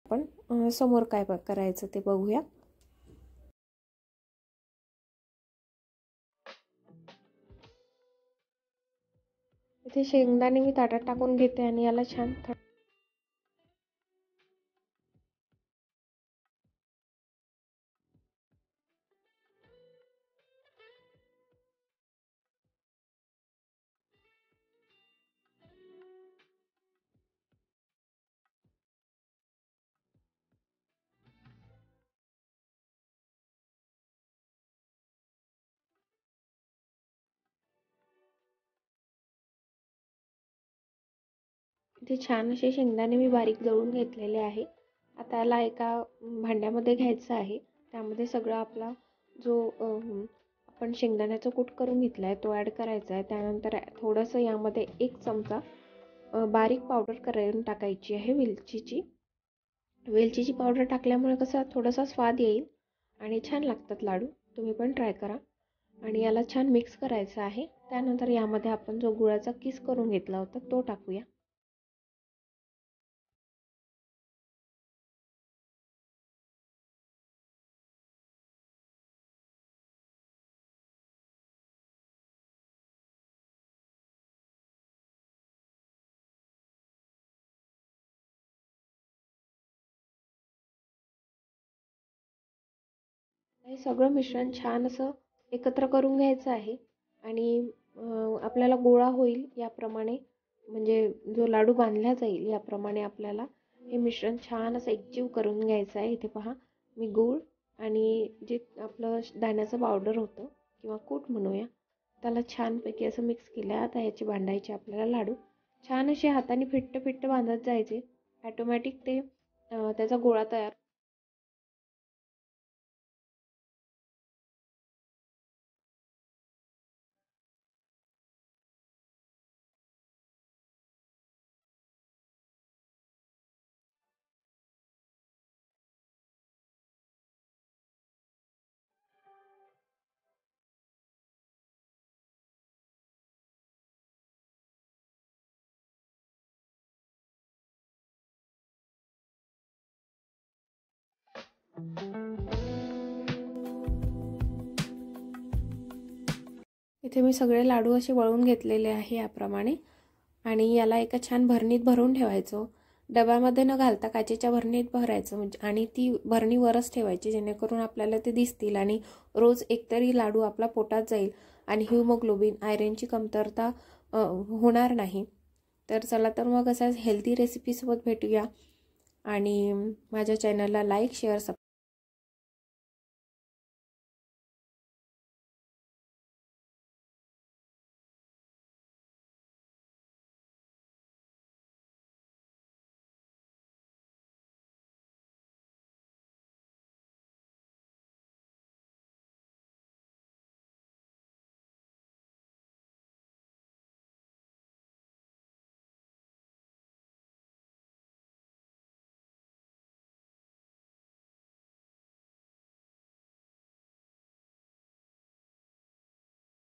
आपण समोर काय करायचं ते बघूया। इथे शेंगदाणे मी ताटात टाकून घेते आणि याला छान इथे छान असे शेंगदाणे मी बारीक दळून घेतलेले आहे। आता याला एका भांड्यामध्ये घ्यायचं आहे। त्यामध्ये सगळा आपला जो आपण शेंगदाण्याचा कूट करून घेतलाय तो ॲड करायचा आहे। त्यानंतर थोडंसं यामध्ये 1 चमचा बारीक पावडर करून टाकायची आहे वेलचीची। वेलचीची पावडर टाकल्यामुळे कसं थोडासा स्वाद येईल आणि छान लागतात लाडू। तुम्ही पण ट्राय करा आणि याला छान मिक्स करायचं आहे। त्यानंतर यामध्ये आपण जो गुळाचा किस करून घेतला होता तो टाकूया। हे सगळं मिश्रण छान असं एकत्र करून घ्यायचं आहे आणि आपल्याला गोळा होईल याप्रमाणे, म्हणजे जो लाडू बांधला जाईल याप्रमाणे आपल्याला हे मिश्रण छान असं एकजीव करून घ्यायचं आहे। इथे पहा मी गूळ आणि जे आपलं दाण्याचं पावडर होतं किंवा कूट म्हणूया त्याला छानपैकी असं मिक्स केलं आहे। आता याचे बांधायचे आपल्याला लाडू छान असे हाताने फिट्ट फिट्ट बांधत जायचे। ऑटोमॅटिक ते त्याचा गोळा तयार इथे मी सगळे लाडू असे वळून घेतलेले आहे याप्रमाणे आणि याला एका छान भरणीत भरून ठेवायचं. डब्यामध्ये न घालता काचेच्या भरणीत भरायचं म्हणजे आणि ती भरणी वरच ठेवायची जेणेकरून आपल्याला ते दिसतील आणि रोज एकतरी लाडू आपला पोटात जाईल आणि हिमोग्लोबिन आयरनची कमतरता होणार नाही. तर चला तर मग असाच हेल्दी रेसिपीसोबत भेटूया आणि माझ्या चॅनलला लाईक शेअर